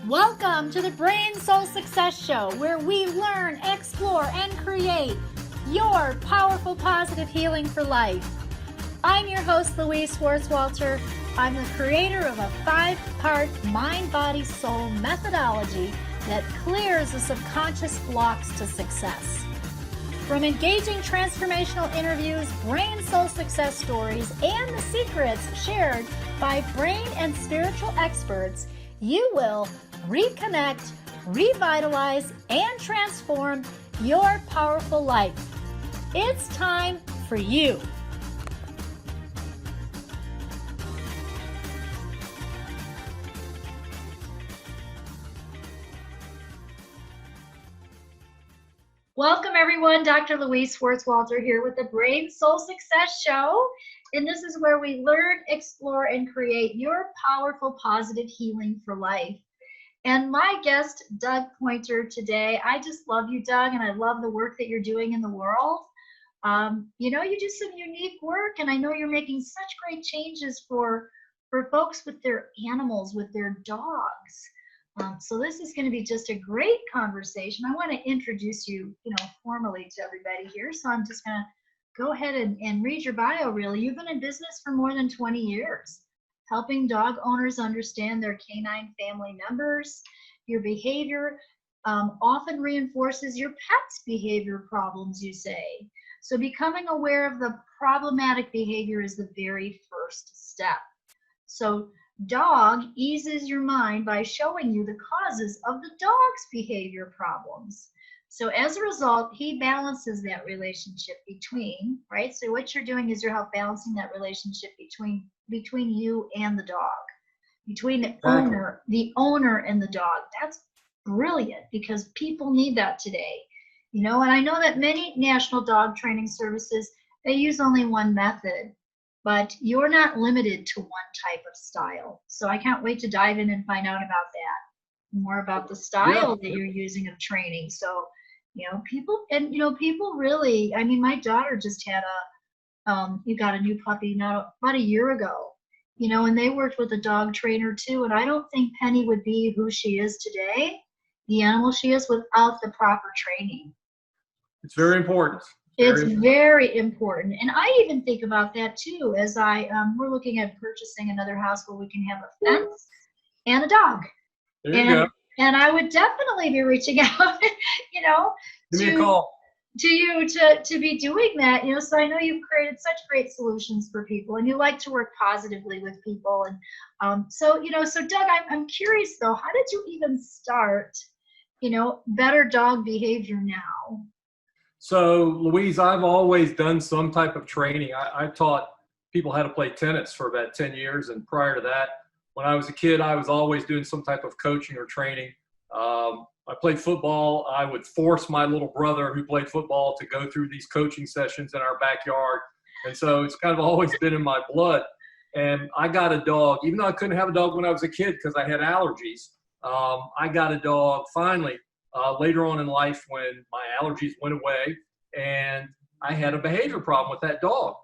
Welcome to the BrainSoul Success Show, where we learn, explore, and create your powerful, positive healing for life. I'm your host, Louise Schwartzwalter. I'm the creator of a 5-part mind, body, soul methodology that clears the subconscious blocks to success. From engaging transformational interviews, brain soul success stories, and the secrets shared by brain and spiritual experts, you will reconnect, revitalize, and transform your powerful life. It's time for you. Welcome everyone, Dr. Louise Schwartzwalter here with the Brain Soul Success Show. And this is where we learn, explore, and create your powerful, positive healing for life. And my guest, Doug Pointer, today, I just love you, Doug, and I love the work that you're doing in the world. You do some unique work, and I know you're making such great changes for folks with their animals, with their dogs. So this is going to be just a great conversation. I want to introduce you, formally to everybody here. So I'm just going to go ahead and read your bio, really. You've been in business for more than 20 years, helping dog owners understand their canine family members. Your behavior often reinforces your pet's behavior problems, you say. So becoming aware of the problematic behavior is the very first step. So Dog eases your mind by showing you the causes of the dog's behavior problems. So as a result, he balances that relationship between, right? So what you're doing is you're help balancing that relationship between you and the dog, between the owner and the dog. That's brilliant because people need that today. And I know that many national dog training services, they use only one method. But you're not limited to one type of style. So I can't wait to dive in and find out about that, more about the style that you're using of training. So, people really, my daughter just had you got a new puppy now about a year ago, and they worked with a dog trainer too. And I don't think Penny would be who she is today, the animal she is, without the proper training. It's very important. It's very important. And I even think about that too, as we're looking at purchasing another house where we can have a fence and a dog. There you go. And I would definitely be reaching out, Give me a call. To you to be doing that, so I know you've created such great solutions for people and you like to work positively with people. And so Doug, I'm curious though, how did you even start, better dog behavior now? So, Louise, I've always done some type of training. I taught people how to play tennis for about 10 years. And prior to that, when I was a kid, I was always doing some type of coaching or training. I played football. I would force my little brother who played football to go through these coaching sessions in our backyard. And so it's kind of always been in my blood. And I got a dog, even though I couldn't have a dog when I was a kid because I had allergies. I got a dog finally. Later on in life when my allergies went away and I had a behavior problem with that dog.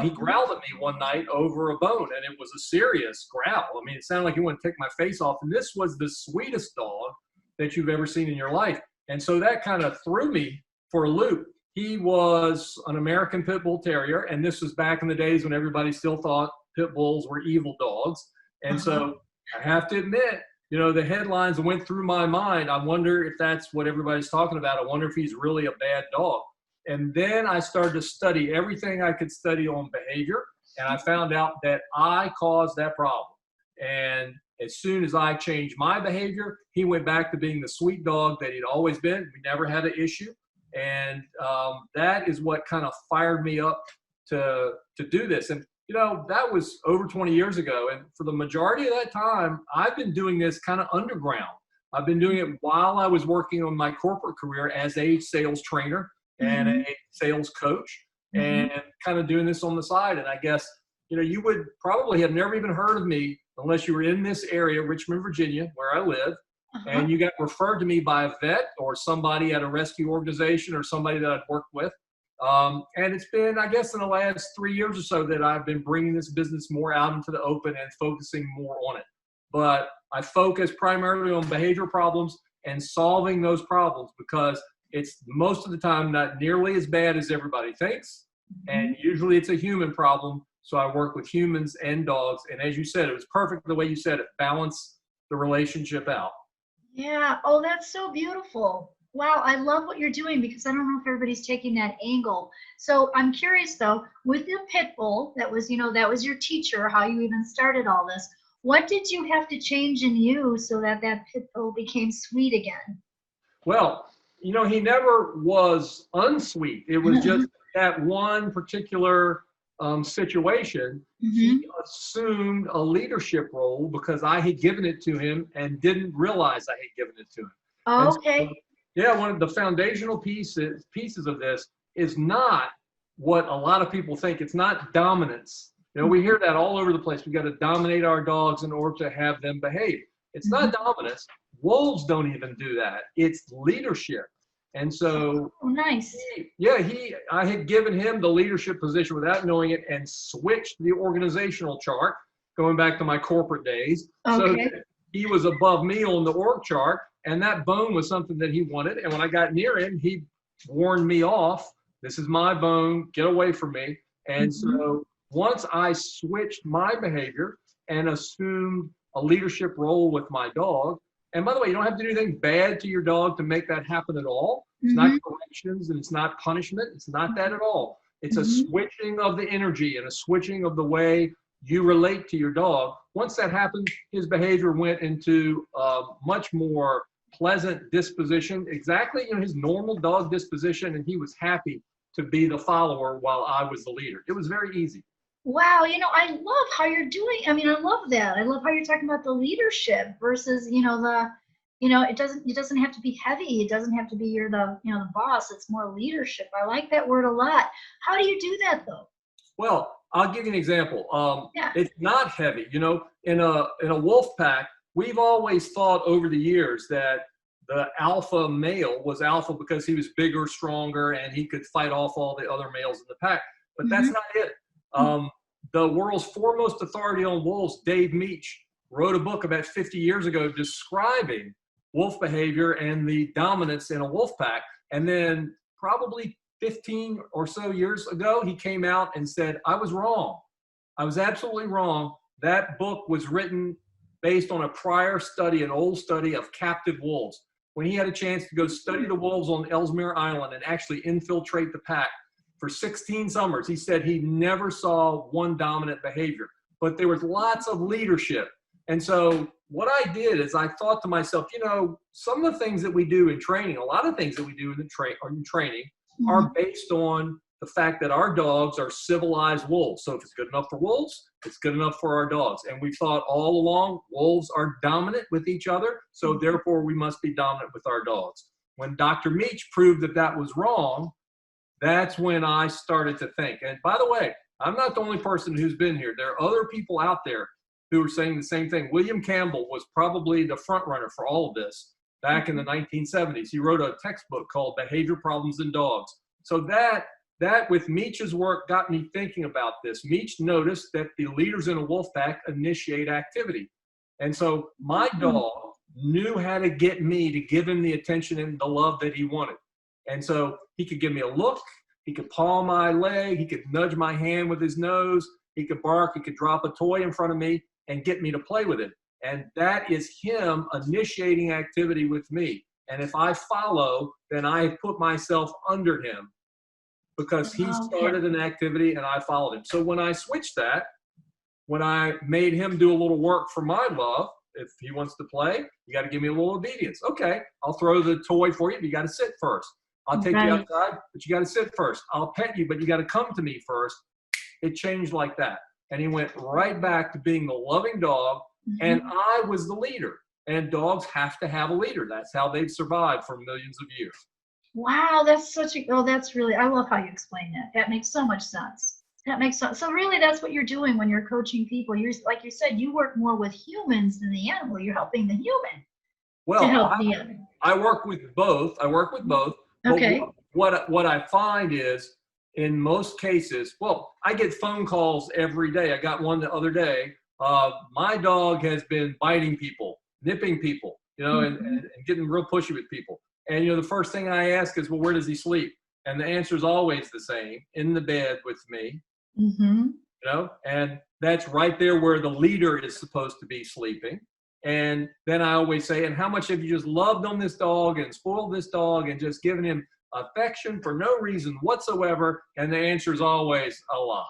He growled at me one night over a bone and it was a serious growl. It sounded like he wanted to take my face off. And this was the sweetest dog that you've ever seen in your life. And so that kind of threw me for a loop. He was an American Pit Bull Terrier. And this was back in the days when everybody still thought pit bulls were evil dogs. And so I have to admit, the headlines went through my mind. I wonder if that's what everybody's talking about. I wonder if he's really a bad dog. And then I started to study everything I could study on behavior. And I found out that I caused that problem. And as soon as I changed my behavior, he went back to being the sweet dog that he'd always been. We never had an issue. And that is what kind of fired me up to do this. And that was over 20 years ago. And for the majority of that time, I've been doing this kind of underground. I've been doing it while I was working on my corporate career as a sales trainer and a sales coach and kind of doing this on the side. And I guess, you would probably have never even heard of me unless you were in this area, Richmond, Virginia, where I live. And you got referred to me by a vet or somebody at a rescue organization or somebody that I'd worked with. And it's been, I guess, in the last 3 years or so that I've been bringing this business more out into the open and focusing more on it. But I focus primarily on behavior problems and solving those problems because it's most of the time not nearly as bad as everybody thinks. And usually it's a human problem. So I work with humans and dogs. And as you said, it was perfect the way you said it, balance the relationship out. Yeah. Oh, that's so beautiful. Wow, I love what you're doing because I don't know if everybody's taking that angle. So I'm curious though, with the pit bull, that was, that was your teacher, how you even started all this. What did you have to change in you so that that pit bull became sweet again? Well, he never was unsweet. It was just that one particular situation. Hmm. He assumed a leadership role because I had given it to him and didn't realize I had given it to him. And so, Okay. yeah, one of the foundational pieces of this is not what a lot of people think. It's not dominance. We hear that all over the place. We got to dominate our dogs in order to have them behave. It's not dominance. Wolves don't even do that. It's leadership. And so, Oh, nice. I had given him the leadership position without knowing it and switched the organizational chart, going back to my corporate days. So Okay. that he was above me on the org chart, and that bone was something that he wanted. And when I got near him, he warned me off. This is my bone. Get away from me. And so once I switched my behavior and assumed a leadership role with my dog, and by the way, you don't have to do anything bad to your dog to make that happen at all. It's not corrections and it's not punishment. It's not that at all. It's a switching of the energy and a switching of the way you relate to your dog. Once that happened, his behavior went into a much more pleasant disposition, exactly his normal dog disposition, and he was happy to be the follower while I was the leader. It was very easy. Wow, I love how you're doing. I mean, I love that. I love how you're talking about the leadership versus, it doesn't have to be heavy. It doesn't have to be you're the boss. It's more leadership. I like that word a lot. How do you do that though? Well, I'll give you an example. Yeah. It's not heavy. In a wolf pack, we've always thought over the years that the alpha male was alpha because he was bigger, stronger, and he could fight off all the other males in the pack. But that's not it. The world's foremost authority on wolves, Dave Meach, wrote a book about 50 years ago describing wolf behavior and the dominance in a wolf pack. And then probably 15 or so years ago, he came out and said, I was wrong. I was absolutely wrong. That book was written based on a prior study, an old study of captive wolves. When he had a chance to go study the wolves on Ellesmere Island and actually infiltrate the pack, for 16 summers, he said he never saw one dominant behavior, but there was lots of leadership. And so what I did is I thought to myself, some of the things that we do in training, a lot of things that we do in training are based on the fact that our dogs are civilized wolves. So if it's good enough for wolves, it's good enough for our dogs. And we've thought all along wolves are dominant with each other, so therefore we must be dominant with our dogs. When Dr. Meach proved that that was wrong, that's when I started to think. And by the way, I'm not the only person who's been here. There are other people out there who are saying the same thing. William Campbell was probably the front runner for all of this back in the 1970s. He wrote a textbook called Behavior Problems in Dogs. So that with Meach's work got me thinking about this. Meach noticed that the leaders in a wolf pack initiate activity. And so my dog knew how to get me to give him the attention and the love that he wanted. And so he could give me a look, he could paw my leg, he could nudge my hand with his nose, he could bark, he could drop a toy in front of me and get me to play with it. And that is him initiating activity with me. And if I follow, then I have put myself under him because he started an activity and I followed him. So when I switched that, when I made him do a little work for my love, if he wants to play, you got to give me a little obedience. Okay, I'll throw the toy for you, but you got to sit first. I'll take you outside, but you got to sit first. I'll pet you, but you got to come to me first. It changed like that. And he went right back to being the loving dog, and I was the leader. And dogs have to have a leader. That's how they've survived for millions of years. Wow, that's that's really, I love how you explain that. That makes so much sense. That makes sense. So really that's what you're doing when you're coaching people. You're, like you said, you work more with humans than the animal. You're helping the human to help the animal. I work with both. Okay. What I find is in most cases, I get phone calls every day. I got one the other day. My dog has been biting people nipping people, and getting real pushy with people. And, the first thing I ask is, well, where does he sleep? And the answer is always the same: in the bed with me. And that's right there where the leader is supposed to be sleeping. And then I always say, and how much have you just loved on this dog and spoiled this dog and just given him affection for no reason whatsoever? And the answer is always a lot.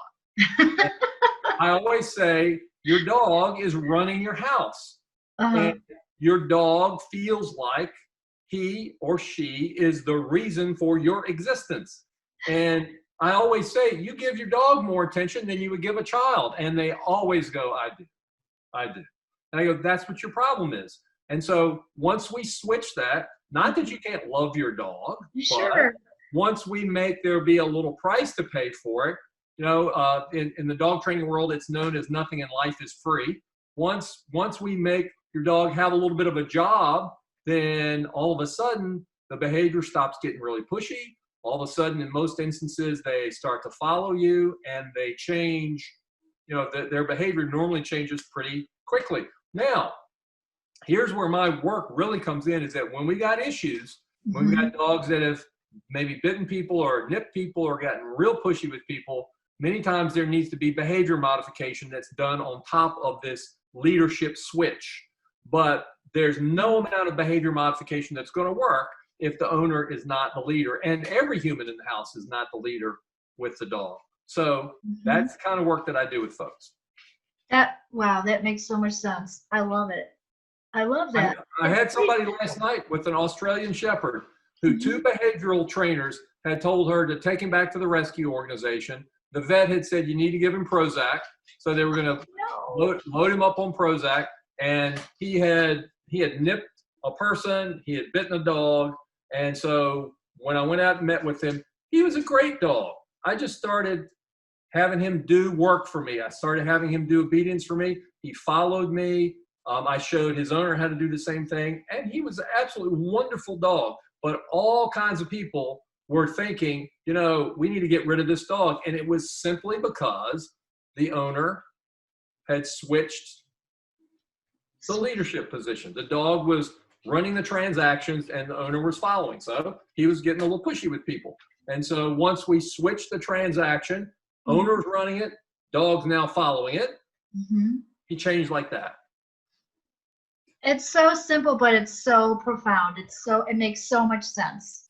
I always say, your dog is running your house. And your dog feels like he or she is the reason for your existence. And I always say, you give your dog more attention than you would give a child. And they always go, I do. And I go, that's what your problem is. And so once we switch that, not that you can't love your dog, but once we make there be a little price to pay for it, in the dog training world, it's known as nothing in life is free. Once we make your dog have a little bit of a job, then all of a sudden the behavior stops getting really pushy. All of a sudden, in most instances, they start to follow you and they change. Their behavior normally changes pretty quickly. Now, here's where my work really comes in, is that when we got issues, when we got dogs that have maybe bitten people or nipped people or gotten real pushy with people, many times there needs to be behavior modification that's done on top of this leadership switch. But there's no amount of behavior modification that's going to work if the owner is not the leader, and every human in the house is not the leader with the dog. So that's the kind of work that I do with folks. Wow, that makes so much sense. I love it. I love that. I had somebody last night with an Australian Shepherd who two behavioral trainers had told her to take him back to the rescue organization. The vet had said, you need to give him Prozac. So they were going to load him up on Prozac. And he had nipped a person, he had bitten a dog. And so when I went out and met with him, he was a great dog. I just started having him do work for me. I started having him do obedience for me. He followed me. I showed his owner how to do the same thing. And he was an absolutely wonderful dog. But all kinds of people were thinking, we need to get rid of this dog. And it was simply because the owner had switched the leadership position. The dog was running the transactions and the owner was following. So he was getting a little pushy with people. And so once we switched the transaction, owner's running it, dog's now following it. He changed like that. It's so simple, but it's so profound. It makes so much sense.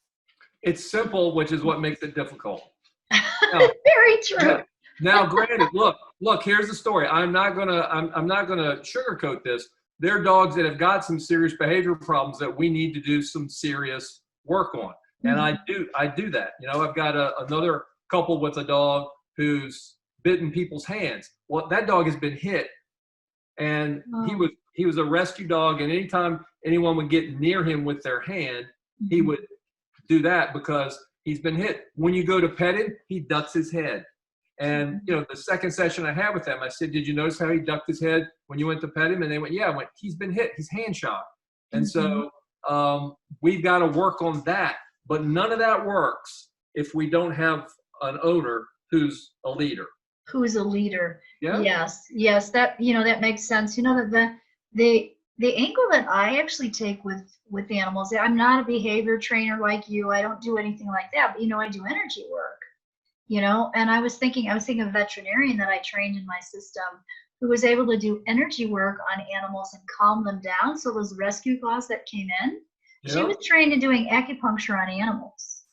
It's simple, which is what makes it difficult. Now, very true. Now, granted, look, here's the story. I'm not gonna sugarcoat this. There are dogs that have got some serious behavior problems that we need to do some serious work on. And I do that. I've got another couple with a dog who's bitten people's hands. Well, that dog has been hit, and he was a rescue dog. And anytime anyone would get near him with their hand, he would do that because he's been hit. When you go to pet him, he ducks his head. And, the second session I had with them, I said, did you notice how he ducked his head when you went to pet him? And they went, yeah. I went, he's been hit. He's hand shot. And so we've got to work on that. But none of that works if we don't have an owner who's a leader. Who's a leader. Yeah. Yes. That, that makes sense. The angle that I actually take with animals, I'm not a behavior trainer like you. I don't do anything like that. But, I do energy work. And I was thinking of a veterinarian that I trained in my system who was able to do energy work on animals and calm them down. So those rescue calls that came in, she was trained in doing acupuncture on animals.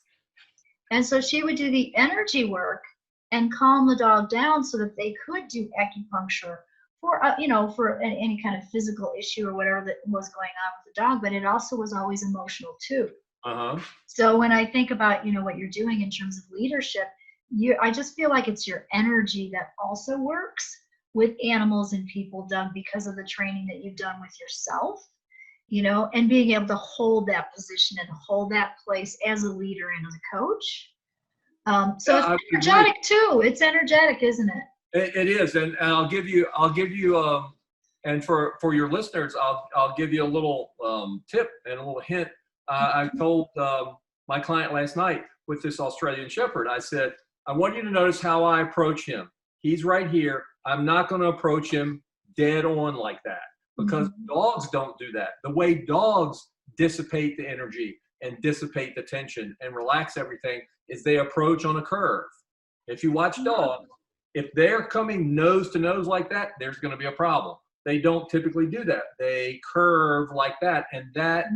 And so she would do the energy work and calm the dog down so that they could do acupuncture for, for any kind of physical issue or whatever that was going on with the dog. But it also was always emotional too. So when I think about, what you're doing in terms of leadership, I just feel like it's your energy that also works with animals and people, Doug, because of the training that you've done with yourself, and being able to hold that position and hold that place as a leader and as a coach. So it's energetic too. It's energetic, isn't it? It is. And I'll give you, and for your listeners, I'll give you a little tip and a little hint. I told my client last night with this Australian Shepherd, I said, I want you to notice how I approach him. He's right here. I'm not going to approach him dead on like that because dogs don't do that. The way dogs dissipate the energy and dissipate the tension and relax everything is they approach on a curve. If you watch dogs, if they're coming nose to nose like that, there's going to be a problem. They don't typically do that. They curve like that, and that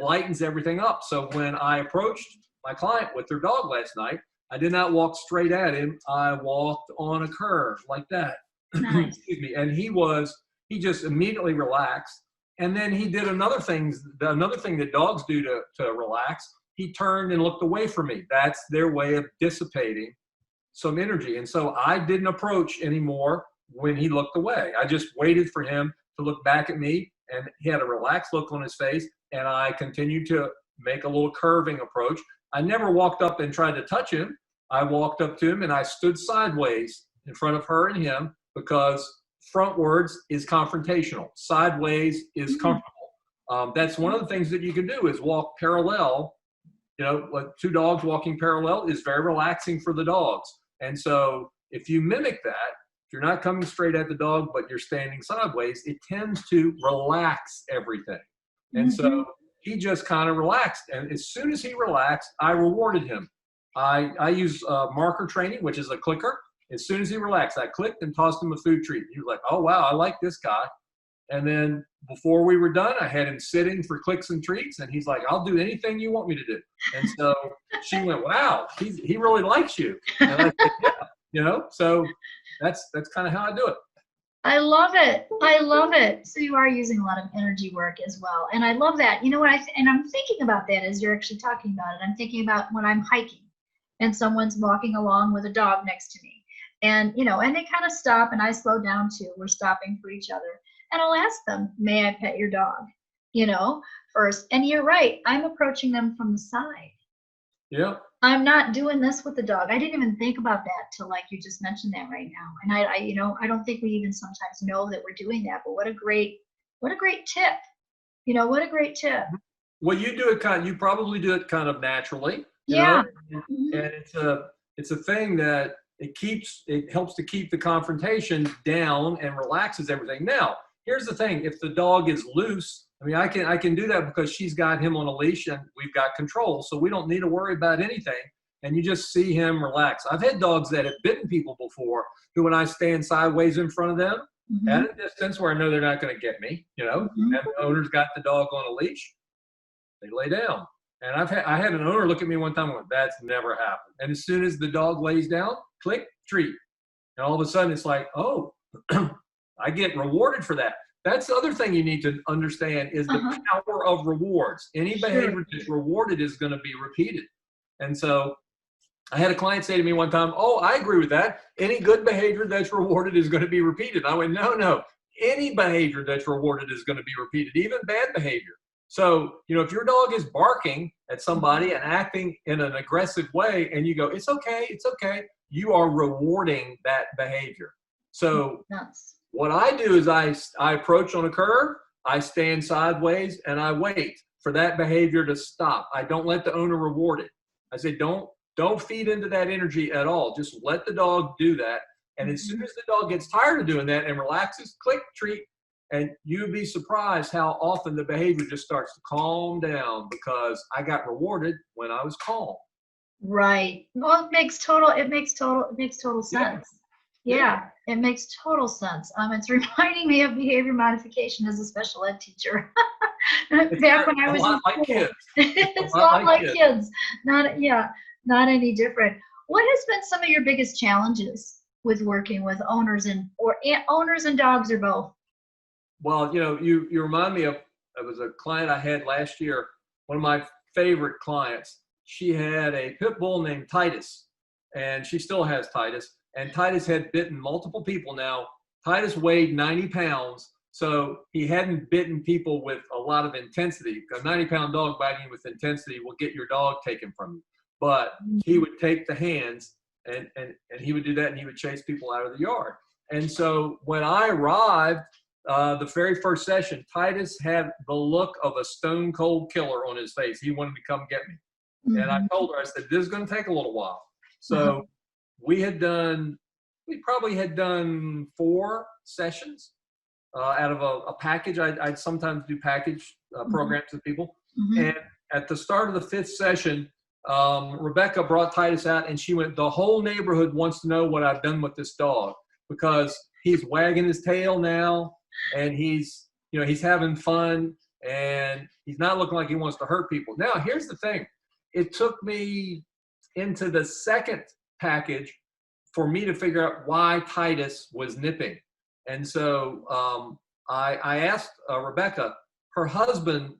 lightens everything up. So when I approached my client with their dog last night, I did not walk straight at him. I walked on a curve like that. Nice. Excuse me. And he just immediately relaxed. And then he did another thing that dogs do to relax. He turned and looked away from me. That's their way of dissipating some energy. And so I didn't approach anymore when he looked away. I just waited for him to look back at me, and he had a relaxed look on his face, and I continued to make a little curving approach. I never walked up and tried to touch him. I walked up to him and I stood sideways in front of her and him, because frontwards is confrontational. Sideways is comfortable. That's one of the things that you can do, is walk parallel. You know, like two dogs walking parallel is very relaxing for the dogs. And so if you mimic that, if you're not coming straight at the dog, but you're standing sideways, it tends to relax everything. And so he just kind of relaxed. And as soon as he relaxed, I rewarded him. I use marker training, which is a clicker. As soon as he relaxed, I clicked and tossed him a food treat. He was like, oh, wow, I like this guy. And then before we were done, I had him sitting for clicks and treats. And he's like, I'll do anything you want me to do. And so she went, wow, he really likes you. And I said, yeah, you know, so that's kind of how I do it. I love it. I love it. So you are using a lot of energy work as well. And I love that. You know what? And I'm thinking about that as you're actually talking about it. I'm thinking about when I'm hiking and someone's walking along with a dog next to me. And, you know, and they kind of stop and I slow down too. We're stopping for each other. And I'll ask them, may I pet your dog? You know, first. And you're right. I'm approaching them from the side. Yeah. I'm not doing this with the dog. I didn't even think about that till like you just mentioned that right now. And I you know, I don't think we even sometimes know that we're doing that, but what a great tip. You know, what a great tip. Well, you probably do it kind of naturally, you Yeah. know, and it's a thing that it helps to keep the confrontation down and relaxes everything. Now, here's the thing. If the dog is loose, I mean, I can do that because she's got him on a leash and we've got control. So we don't need to worry about anything. And you just see him relax. I've had dogs that have bitten people before who, when I stand sideways in front of them at a distance where I know they're not going to get me, you know, and the owner's got the dog on a leash, they lay down. And I had an owner look at me one time and went, that's never happened. And as soon as the dog lays down, click, treat. And all of a sudden it's like, oh, I get rewarded for that. That's the other thing you need to understand is the power of rewards. Any behavior that's rewarded is going to be repeated. And so I had a client say to me one time, oh, I agree with that. Any good behavior that's rewarded is going to be repeated. I went, no. Any behavior that's rewarded is going to be repeated, even bad behavior. So, you know, if your dog is barking at somebody and acting in an aggressive way and you go, it's okay, you are rewarding that behavior. So what I do is I approach on a curve, I stand sideways, and I wait for that behavior to stop. I don't let the owner reward it. I say, don't feed into that energy at all. Just let the dog do that. And as soon as the dog gets tired of doing that and relaxes, click, treat, and you'd be surprised how often the behavior just starts to calm down because I got rewarded when I was calm. Right. Well, it makes total sense. Yeah, it makes total sense. It's reminding me of behavior modification as a special ed teacher. Back when I was in like kids. It's a lot like kids. Not any different. What has been some of your biggest challenges with working with owners and dogs or both? Well, you know, you remind me of, it was a client I had last year, one of my favorite clients. She had a pit bull named Titus, and she still has Titus. And Titus had bitten multiple people. Now, Titus weighed 90 pounds, so he hadn't bitten people with a lot of intensity. A 90-pound dog biting you with intensity will get your dog taken from you. But he would take the hands, and he would do that, and he would chase people out of the yard. And so when I arrived, the very first session, Titus had the look of a stone cold killer on his face. He wanted to come get me. And I told her, I said, this is going to take a little while. So we probably had done 4 sessions out of a package. I'd sometimes do package programs with people. Mm-hmm. And at the start of the 5th session, Rebecca brought Titus out, and she went, the whole neighborhood wants to know what I've done with this dog, because he's wagging his tail now, and he's having fun, and he's not looking like he wants to hurt people. Now, here's the thing. It took me into the 2nd package for me to figure out why Titus was nipping. And so I asked Rebecca. Her husband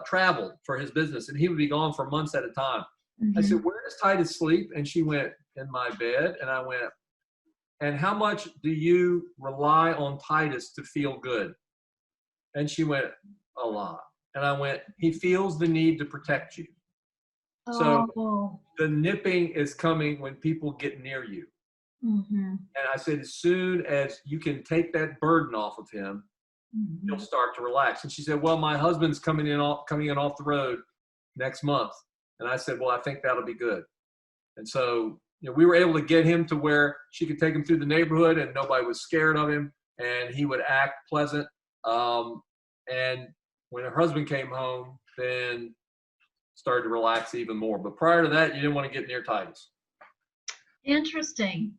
traveled for his business, and he would be gone for months at a time. Mm-hmm. I said, where does Titus sleep? And she went, in my bed. And I went, and how much do you rely on Titus to feel good? And she went, a lot. And I went, he feels the need to protect you. So the nipping is coming when people get near you. Mm-hmm. And I said, as soon as you can take that burden off of him, Mm-hmm. he'll start to relax. And she said, well, my husband's coming in off the road next month. And I said, well, I think that'll be good. And so, we were able to get him to where she could take him through the neighborhood and nobody was scared of him, and he would act pleasant. And when her husband came home, then started to relax even more. But prior to that, you didn't want to get near Titus. Interesting.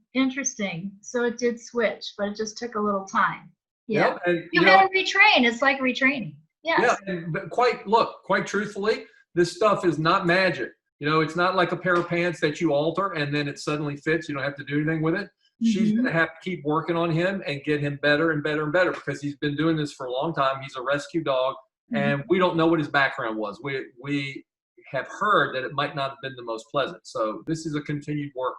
So it did switch, but it just took a little time. Yeah. Yep. And, you had to retrain. It's like retraining. Yes. Yeah. But quite truthfully, this stuff is not magic. It's not like a pair of pants that you alter and then it suddenly fits. You don't have to do anything with it. Mm-hmm. She's going to have to keep working on him and get him better and better and better, because he's been doing this for a long time. He's a rescue dog, mm-hmm. and we don't know what his background was. We have heard that it might not have been the most pleasant. So this is a continued work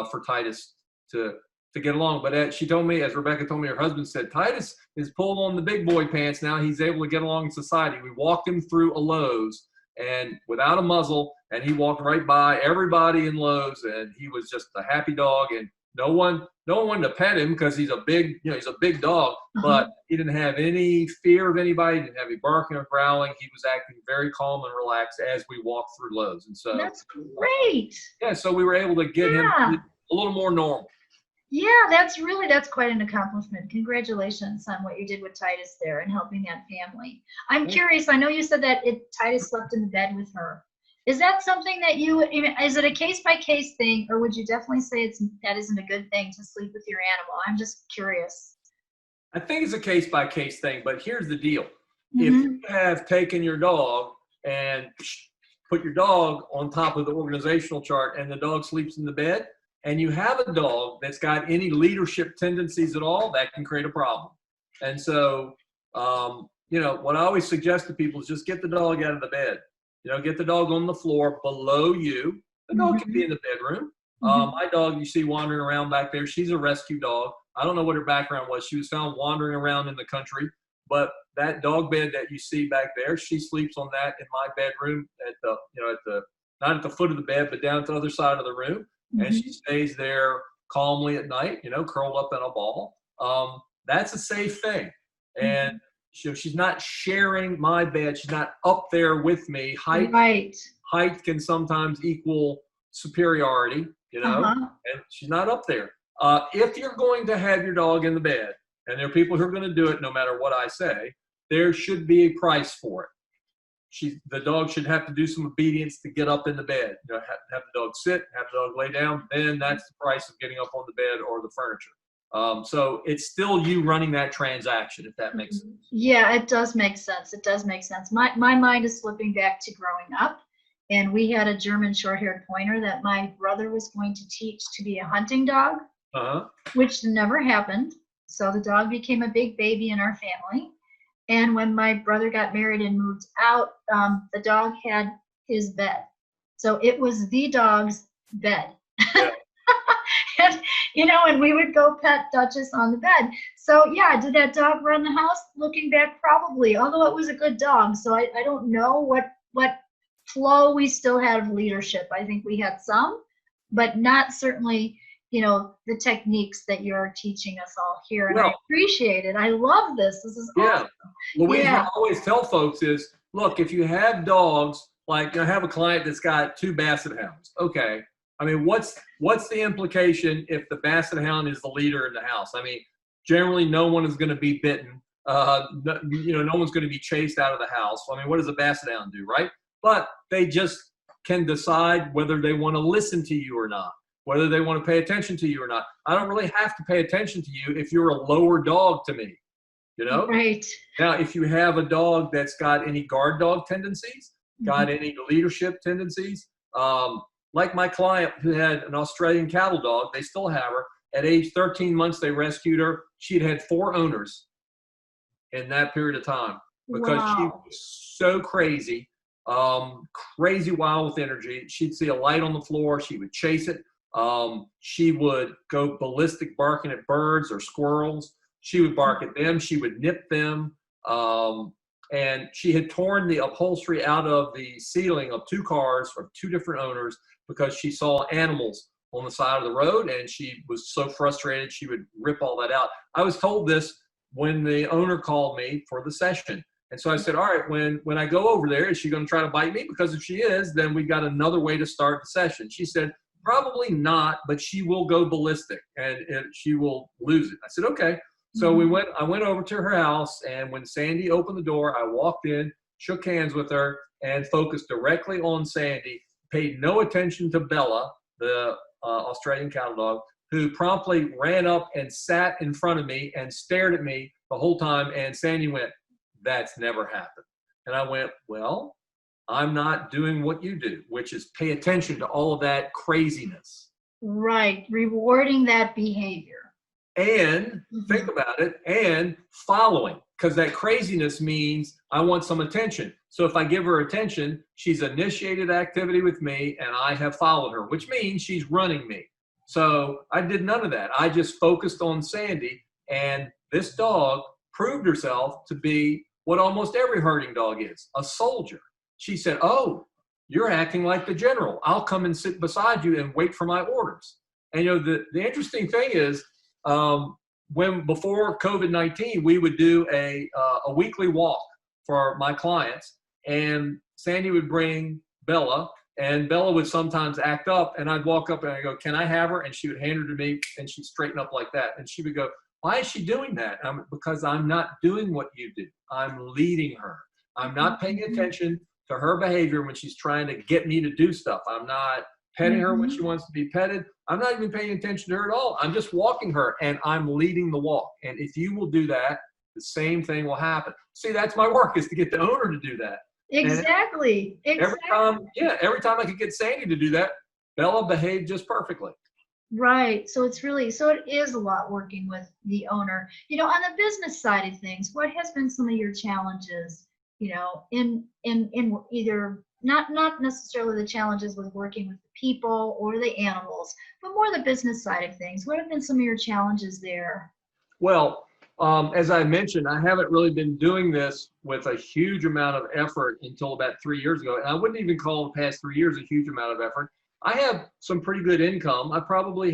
for Titus to get along. But as Rebecca told me, her husband said, Titus is pulled on the big boy pants now. He's able to get along in society. We walked him through a Lowe's and without a muzzle, and he walked right by everybody in Lowe's, and he was just a happy dog, and no one wanted to pet him because he's a big dog, but he didn't have any fear of anybody. He didn't have any barking or growling. He was acting very calm and relaxed as we walked through Lowe's. And so that's great. So we were able to get him a little more normal. Yeah, that's quite an accomplishment. Congratulations on what you did with Titus there and helping that family. I'm curious. I know you said that Titus slept in the bed with her. Is that something that is it a case-by-case thing, or would you definitely say that isn't a good thing to sleep with your animal? I'm just curious. I think it's a case-by-case thing, but here's the deal. Mm-hmm. If you have taken your dog and put your dog on top of the organizational chart and the dog sleeps in the bed, and you have a dog that's got any leadership tendencies at all, that can create a problem. And so, what I always suggest to people is just get the dog out of the bed. Get the dog on the floor below you. The dog can be in the bedroom. My dog you see wandering around back there, she's a rescue dog. I don't know what her background was. She was found wandering around in the country. But that dog bed that you see back there, she sleeps on that in my bedroom not at the foot of the bed, but down at the other side of the room. Mm-hmm. And she stays there calmly at night, curled up in a ball. That's a safe thing. And she's not sharing my bed. She's not up there with me. Height can sometimes equal superiority, and she's not up there. If you're going to have your dog in the bed, and there are people who are going to do it no matter what I say, there should be a price for it. The dog should have to do some obedience to get up in the bed. Have the dog sit, have the dog lay down, then that's the price of getting up on the bed or the furniture. So it's still you running that transaction, if that makes sense. Yeah, it does make sense. My mind is slipping back to growing up, and we had a German short-haired pointer that my brother was going to teach to be a hunting dog, which never happened. So the dog became a big baby in our family. And when my brother got married and moved out, the dog had his bed. So it was the dog's bed. Yeah. And we would go pet Duchess on the bed. So yeah, did that dog run the house? Looking back, probably, although it was a good dog. So I don't know what flow we still had of leadership. I think we had some, but not certainly, the techniques that you're teaching us all here. And I appreciate it. I love this. This is awesome. Louise, what I always tell folks is, look, if you have dogs, like I have a client that's got 2 Basset Hounds. Okay. I mean, what's the implication if the Basset Hound is the leader in the house? I mean, generally no one is going to be bitten No one's going to be chased out of the house. I mean, what does a basset hound do, right? But they just can decide whether they want to listen to you or not, whether they want to pay attention to you or not. I don't really have to pay attention to you if you're a lower dog to me, Right. Now, if you have a dog that's got any guard dog tendencies, got any leadership tendencies, like my client who had an Australian cattle dog, they still have her. At age 13 months, they rescued her. She'd had 4 owners in that period of time because she was so crazy, crazy wild with energy. She'd see a light on the floor, she would chase it. She would go ballistic barking at birds or squirrels. She would bark at them. She would nip them. And she had torn the upholstery out of the ceiling of 2 cars of 2 different owners because she saw animals on the side of the road, and she was so frustrated she would rip all that out. I was told this when the owner called me for the session. And so I said, all right, when I go over there, is she going to try to bite me? Because if she is, then we've got another way to start the session. She said, probably not, but she will go ballistic and she will lose it. I said, okay. So I went over to her house, and when Sandy opened the door, I walked in, shook hands with her, and focused directly on Sandy, paid no attention to Bella, the Australian cattle dog, who promptly ran up and sat in front of me and stared at me the whole time. And Sandy went, that's never happened. And I went, well, I'm not doing what you do, which is pay attention to all of that craziness. Right. Rewarding that behavior. And think about it, and following, because that craziness means I want some attention. So if I give her attention, she's initiated activity with me and I have followed her, which means she's running me. So I did none of that. I just focused on Sandy, and this dog proved herself to be what almost every herding dog is, a soldier. She said, oh, you're acting like the general. I'll come and sit beside you and wait for my orders. And the interesting thing is, before COVID-19, we would do a weekly walk for my clients, and Sandy would bring Bella, and Bella would sometimes act up, and I'd walk up and I go, can I have her? And she would hand her to me, and she'd straighten up like that. And she would go, why is she doing that? Because I'm not doing what you do. I'm leading her. I'm not paying attention to her behavior when she's trying to get me to do stuff. I'm not petting her when she wants to be petted. I'm not even paying attention to her at all. I'm just walking her, and I'm leading the walk. And if you will do that, the same thing will happen. See, that's my work, is to get the owner to do that. Exactly. Every time I could get Sandy to do that, Bella behaved just perfectly. Right. So it is a lot working with the owner. On the business side of things, what has been some of your challenges, in either not necessarily the challenges with working with the people or the animals, but more the business side of things? What have been some of your challenges there? Well, as I mentioned, I haven't really been doing this with a huge amount of effort until about 3 years ago. And I wouldn't even call the past 3 years a huge amount of effort. I have some pretty good income. I probably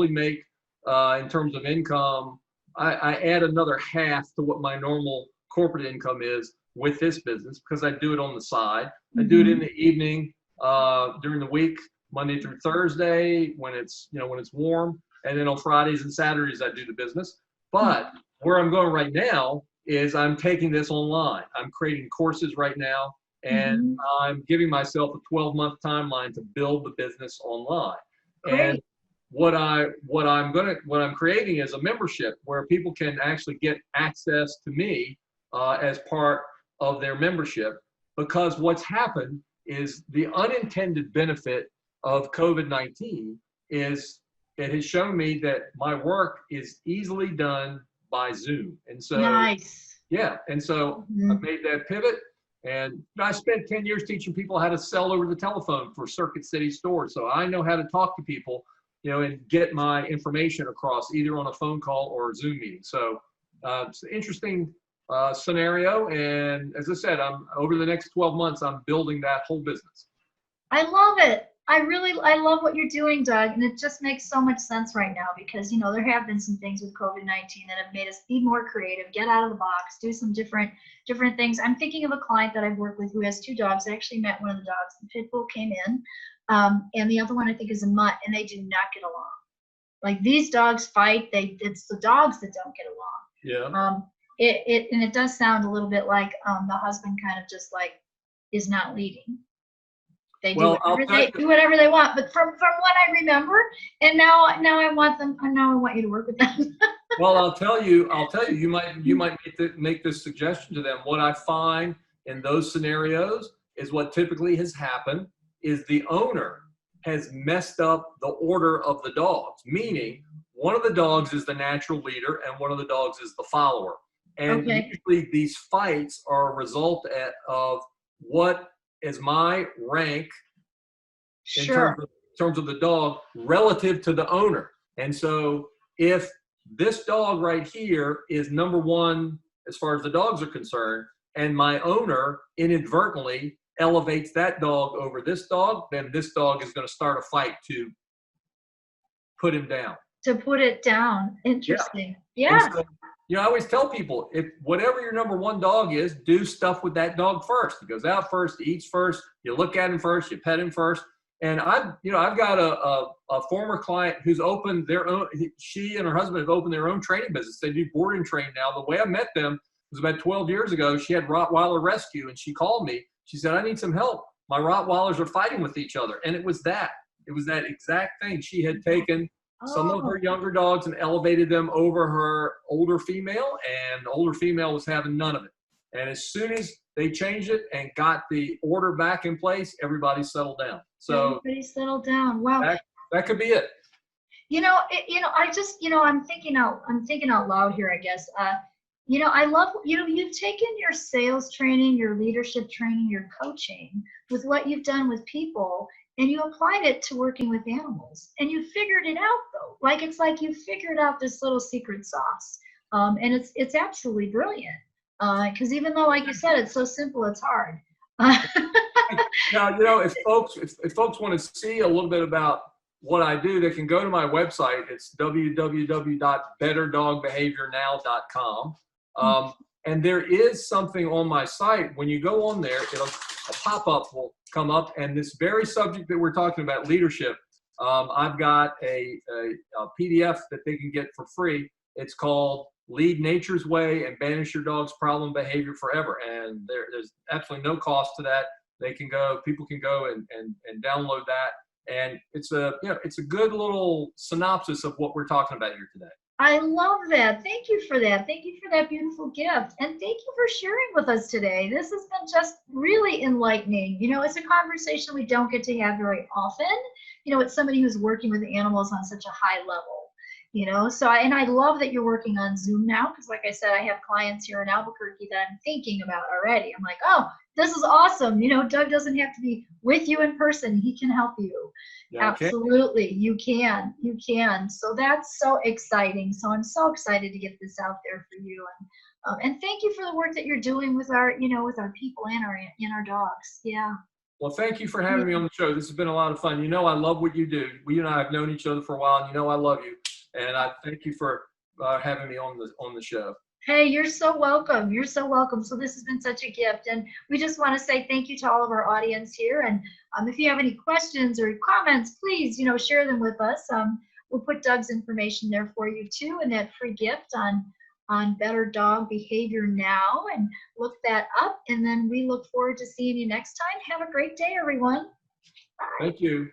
make, in terms of income, I add another half to what my normal corporate income is with this business, because I do it on the side. I do it in the evening, during the week, Monday through Thursday, when it's warm. And then on Fridays and Saturdays, I do the business. But where I'm going right now is I'm taking this online. I'm creating courses right now, and I'm giving myself a 12-month timeline to build the business online. Great. And what I'm creating is a membership where people can actually get access to me as part of their membership, because what's happened is the unintended benefit of COVID-19 is it has shown me that my work is easily done by Zoom. And so, nice. Yeah. And so I've made that pivot, and I spent 10 years teaching people how to sell over the telephone for Circuit City stores. So I know how to talk to people, and get my information across either on a phone call or a Zoom meeting. So it's an interesting scenario. And as I said, over the next 12 months, I'm building that whole business. I love it. I love what you're doing, Doug, and it just makes so much sense right now, because there have been some things with COVID-19 that have made us be more creative, get out of the box, do some different things. I'm thinking of a client that I've worked with who has 2 dogs. I actually met one of the dogs. The pit bull came in, and the other one I think is a mutt, and they do not get along. Like, these dogs fight. It's the dogs that don't get along. Yeah. it does sound a little bit like the husband kind of just like is not leading. They do whatever they want, but from what I remember, and now I want them, and now I want you to work with them. Well, I'll tell you, you might make this suggestion to them. What I find in those scenarios is what typically has happened is the owner has messed up the order of the dogs, meaning one of the dogs is the natural leader and one of the dogs is the follower. And usually these fights are a result of what is my rank in terms of the dog relative to the owner. And so if this dog right here is number one as far as the dogs are concerned, and my owner inadvertently elevates that dog over this dog, then this dog is going to start a fight to put him down. To put it down. Interesting. Yeah. So, I always tell people, if whatever your number one dog is, do stuff with that dog first. He goes out first, he eats first, you look at him first, you pet him first. And I've got a former client who's opened their own, she and her husband have opened their own training business. They do board and train now. The way I met them was about 12 years ago. She had Rottweiler rescue and she called me. She said, I need some help. My Rottweilers are fighting with each other. And it was that exact thing. She had taken some of her younger dogs and elevated them over her older female, and the older female was having none of it. And as soon as they changed it and got the order back in place, everybody settled down. So everybody settled down. Wow. That could be it. I'm thinking out loud here, I guess. I love, you've taken your sales training, your leadership training, your coaching with what you've done with people, and you applied it to working with animals, and you figured it out though. It's like you figured out this little secret sauce. And it's absolutely brilliant. Because even though, like you said, it's so simple, it's hard. Now, if folks want to see a little bit about what I do, they can go to my website. It's www.betterdogbehaviornow.com. And there is something on my site. When you go on there, a pop-up will come up, and this very subject that we're talking about, leadership, I've got a PDF that they can get for free. It's called Lead Nature's Way and Banish Your Dog's Problem Behavior Forever. And there's absolutely no cost to that. People can go and download that. And it's a good little synopsis of what we're talking about here today. I love that. Thank you for that. Thank you for that beautiful gift. And thank you for sharing with us today. This has been just really enlightening. It's a conversation we don't get to have very often. It's somebody who's working with animals on such a high level. I love that you're working on Zoom now, because like I said, I have clients here in Albuquerque that I'm thinking about already. I'm like, oh, this is awesome. Doug doesn't have to be with you in person. He can help you. Yeah, absolutely. You can. So that's so exciting. So I'm so excited to get this out there for you. And thank you for the work that you're doing with our people and our dogs. Yeah. Well, thank you for having me on the show. This has been a lot of fun. I love what you do. You and I have known each other for a while, and I love you. And I thank you for having me on the show. Hey, you're so welcome. You're so welcome. So this has been such a gift. And we just want to say thank you to all of our audience here. And if you have any questions or comments, please, share them with us. We'll put Doug's information there for you too, and that free gift on Better Dog Behavior Now. And look that up. And then we look forward to seeing you next time. Have a great day, everyone. Bye. Thank you.